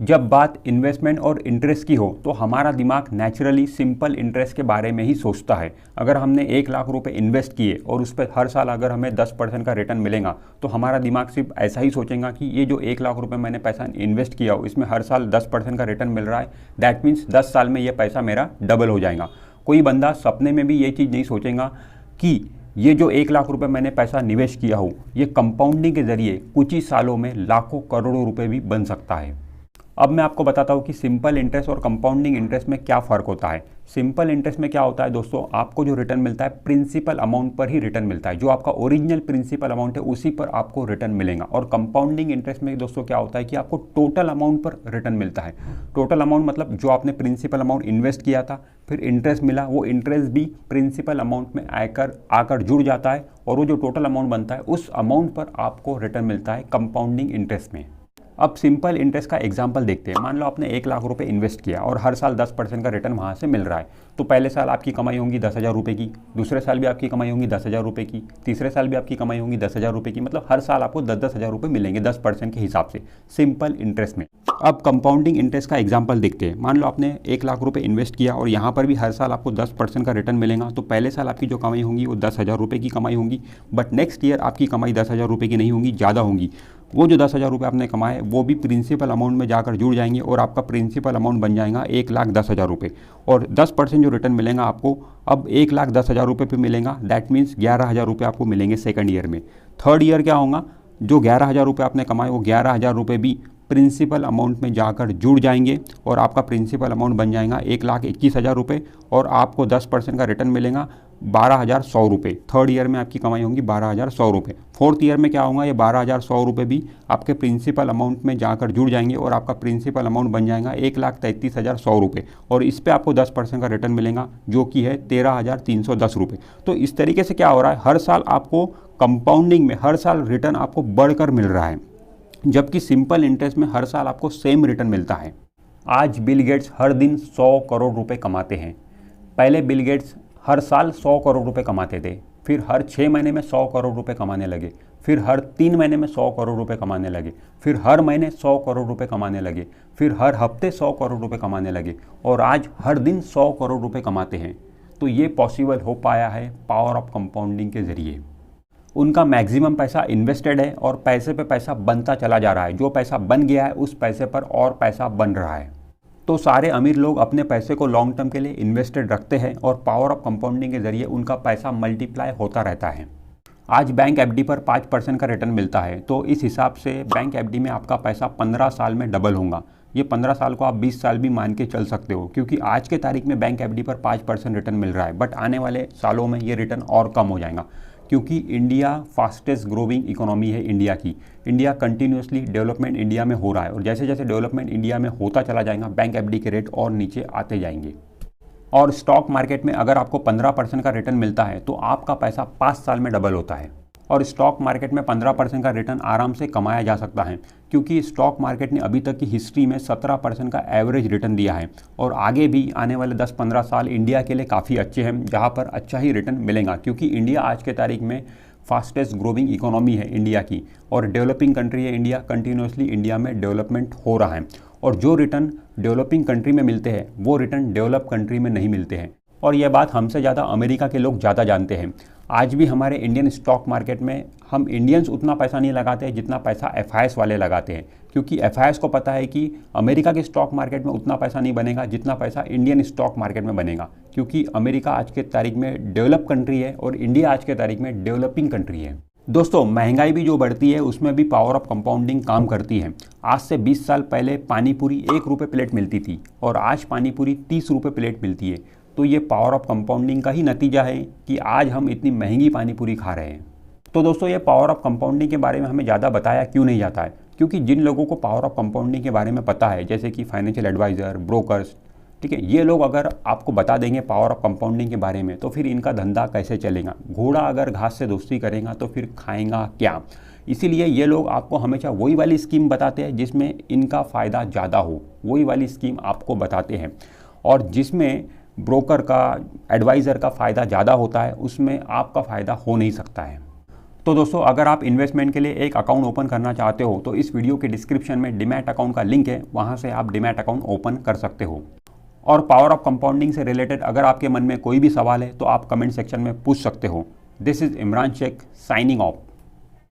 जब बात इन्वेस्टमेंट और इंटरेस्ट की हो तो हमारा दिमाग नेचुरली सिंपल इंटरेस्ट के बारे में ही सोचता है। अगर हमने 1 लाख रुपए इन्वेस्ट किए और उस पर हर साल अगर हमें 10% का रिटर्न मिलेगा तो हमारा दिमाग सिर्फ ऐसा ही सोचेगा कि ये जो 1 लाख रुपए मैंने पैसा इन्वेस्ट किया हो इसमें हर साल 10% का रिटर्न मिल रहा है, दैट मीन्स 10 साल में ये पैसा मेरा डबल हो जाएगा। कोई बंदा सपने में भी ये चीज़ नहीं सोचेगा कि ये जो 1 लाख रुपए मैंने पैसा निवेश किया हो ये कंपाउंडिंग के जरिए कुछ ही सालों में लाखों करोड़ों रुपए भी बन सकता है। अब मैं आपको बताता हूँ कि सिंपल इंटरेस्ट और कंपाउंडिंग इंटरेस्ट में क्या फ़र्क होता है। सिंपल इंटरेस्ट में क्या होता है दोस्तों, आपको जो रिटर्न मिलता है प्रिंसिपल अमाउंट पर ही रिटर्न मिलता है, जो आपका ओरिजिनल प्रिंसिपल अमाउंट है उसी पर आपको रिटर्न मिलेगा। और कंपाउंडिंग इंटरेस्ट में दोस्तों क्या होता है कि आपको टोटल अमाउंट पर रिटर्न मिलता है। टोटल अमाउंट मतलब जो आपने प्रिंसिपल अमाउंट इन्वेस्ट किया था फिर इंटरेस्ट मिला, वो इंटरेस्ट भी प्रिंसिपल अमाउंट में आकर जुड़ जाता है और वो जो टोटल अमाउंट बनता है उस अमाउंट पर आपको रिटर्न मिलता है कंपाउंडिंग इंटरेस्ट में। अब सिंपल इंटरेस्ट का एग्जांपल देखते हैं। मान लो आपने 1 लाख रुपए इन्वेस्ट किया और हर साल 10% का रिटर्न वहाँ से मिल रहा है, तो पहले साल आपकी कमाई होगी 10,000 रुपये की, दूसरे साल भी आपकी कमाई होगी 10,000 रुपये की, तीसरे साल भी आपकी कमाई होगी 10,000 रुपये की, मतलब हर साल आपको 10,000 रुपये मिलेंगे 10% के हिसाब से सिंपल इंटरेस्ट में। अब कंपाउंडिंग इंटरेस्ट का एग्जाम्पल देखते हैं। मान लो आपने 1 लाख रुपये इन्वेस्ट किया और यहाँ पर भी हर साल आपको 10% का रिटर्न मिलेगा, तो पहले साल आपकी जो कमाई होगी वो 10,000 रुपये की कमाई होगी, बट नेक्स्ट ईयर आपकी कमाई 10,000 रुपये की नहीं होगी, ज़्यादा होगी। वो जो 10,000 रुपये आपने कमाए वो भी प्रिंसिपल अमाउंट में जाकर जुड़ जाएंगे और आपका प्रिंसिपल अमाउंट बन जाएगा 1,10,000 रुपये। और 10% जो रिटर्न मिलेगा आपको अब 1,10,000 रुपये पे मिलेगा, दैट मीन्स 11,000 रुपये आपको मिलेंगे सेकंड ईयर में। थर्ड ईयर क्या होगा, जो 11,000 रुपये आपने कमाए वो 11,000 रुपये भी प्रिंसिपल अमाउंट में जाकर जुड़ जाएंगे और आपका प्रिंसिपल अमाउंट बन जाएगा 1,21,000 रुपये और आपको 10% का रिटर्न मिलेगा 12,100 रुपये। थर्ड ईयर में आपकी कमाई होगी 12,100 रुपये। फोर्थ ईयर में क्या होगा, ये 12,100 रुपये भी आपके प्रिंसिपल अमाउंट में जाकर जुड़ जाएंगे और आपका प्रिंसिपल अमाउंट बन जाएगा 1,33,100 रुपये और इस पर आपको 10% का रिटर्न मिलेगा जो कि है 13,310 रुपये। तो इस तरीके से क्या हो रहा है, हर साल आपको कंपाउंडिंग में हर साल रिटर्न आपको बढ़कर मिल रहा है, जबकि सिंपल इंटरेस्ट में हर साल आपको सेम रिटर्न मिलता है। आज बिल गेट्स हर दिन 100 करोड़ रुपए कमाते हैं। पहले बिल गेट्स हर साल 100 करोड़ रुपए कमाते थे, फिर हर 6 महीने में 100 करोड़ रुपए कमाने लगे, फिर हर 3 महीने में 100 करोड़ रुपए कमाने लगे, फिर हर महीने 100 करोड़ रुपए कमाने लगे, फिर हर हफ्ते 100 करोड़ रुपए कमाने लगे और आज हर दिन 100 करोड़ रुपए कमाते हैं। तो ये पॉसिबल हो पाया है पावर ऑफ कंपाउंडिंग के ज़रिए। उनका मैक्सिमम पैसा इन्वेस्टेड है और पैसे पे पैसा बनता चला जा रहा है, जो पैसा बन गया है उस पैसे पर और पैसा बन रहा है। तो सारे अमीर लोग अपने पैसे को लॉन्ग टर्म के लिए इन्वेस्टेड रखते हैं और पावर ऑफ कंपाउंडिंग के जरिए उनका पैसा मल्टीप्लाई होता रहता है। आज बैंक एफडी पर 5% का रिटर्न मिलता है, तो इस हिसाब से बैंक एफडी में आपका पैसा 15 साल में डबल होगा। ये 15 साल को आप 20 साल भी मान के चल सकते हो, क्योंकि आज के तारीख में बैंक एफडी पर 5% रिटर्न मिल रहा है, बट आने वाले सालों में ये रिटर्न और कम हो जाएगा, क्योंकि इंडिया फास्टेस्ट ग्रोइंग इकोनॉमी है इंडिया की। इंडिया कंटिन्यूसली डेवलपमेंट इंडिया में हो रहा है और जैसे जैसे डेवलपमेंट इंडिया में होता चला जाएगा बैंक एफडी के रेट और नीचे आते जाएंगे। और स्टॉक मार्केट में अगर आपको 15% का रिटर्न मिलता है तो आपका पैसा 5 साल में डबल होता है। और स्टॉक मार्केट में 15% का रिटर्न आराम से कमाया जा सकता है, क्योंकि स्टॉक मार्केट ने अभी तक की हिस्ट्री में 17% का एवरेज रिटर्न दिया है और आगे भी आने वाले 10-15 साल इंडिया के लिए काफ़ी अच्छे हैं, जहां पर अच्छा ही रिटर्न मिलेगा, क्योंकि इंडिया आज के तारीख में फास्टेस्ट ग्रोइंग इकोनॉमी है इंडिया की और डेवलपिंग कंट्री है इंडिया। कंटिन्यूसली इंडिया में डेवलपमेंट हो रहा है और जो रिटर्न डेवलपिंग कंट्री में मिलते हैं वो रिटर्न डेवलप कंट्री में नहीं मिलते हैं। और यह बात हमसे ज़्यादा अमेरिका के लोग ज़्यादा जानते हैं। आज भी हमारे इंडियन स्टॉक मार्केट में हम इंडियंस उतना पैसा नहीं लगाते हैं जितना पैसा एफआईएस वाले लगाते हैं, क्योंकि एफआईएस को पता है कि अमेरिका के स्टॉक मार्केट में उतना पैसा नहीं बनेगा जितना पैसा इंडियन स्टॉक मार्केट में बनेगा, क्योंकि अमेरिका आज के तारीख में डेवलप कंट्री है और इंडिया आज के तारीख में डेवलपिंग कंट्री है। दोस्तों, महंगाई भी जो बढ़ती है उसमें भी पावर ऑफ कंपाउंडिंग काम करती है। आज से 20 साल पहले पानीपुरी 1 रुपये प्लेट मिलती थी और आज पानीपुरी 30 रुपये प्लेट मिलती है। तो ये पावर ऑफ कंपाउंडिंग का ही नतीजा है कि आज हम इतनी महंगी पानीपुरी खा रहे हैं। तो दोस्तों, ये पावर ऑफ कंपाउंडिंग के बारे में हमें ज़्यादा बताया क्यों नहीं जाता है, क्योंकि जिन लोगों को पावर ऑफ कंपाउंडिंग के बारे में पता है, जैसे कि फाइनेंशियल एडवाइज़र, ब्रोकर्स, ठीक है, ये लोग अगर आपको बता देंगे पावर ऑफ कंपाउंडिंग के बारे में तो फिर इनका धंधा कैसे चलेगा। घोड़ा अगर घास से दोस्ती करेगा तो फिर खाएगा क्या। इसीलिए ये लोग आपको हमेशा वही वाली स्कीम बताते हैं जिसमें इनका फ़ायदा ज़्यादा हो, वही वाली स्कीम आपको बताते हैं, और जिसमें ब्रोकर का, एडवाइज़र का फ़ायदा ज़्यादा होता है उसमें आपका फ़ायदा हो नहीं सकता है। तो दोस्तों अगर आप इन्वेस्टमेंट के लिए एक अकाउंट ओपन करना चाहते हो तो इस वीडियो के डिस्क्रिप्शन में डीमैट अकाउंट का लिंक है, वहां से आप डीमैट अकाउंट ओपन कर सकते हो। और पावर ऑफ कंपाउंडिंग से रिलेटेड अगर आपके मन में कोई भी सवाल है तो आप कमेंट सेक्शन में पूछ सकते हो। This is Imran Sheikh signing of.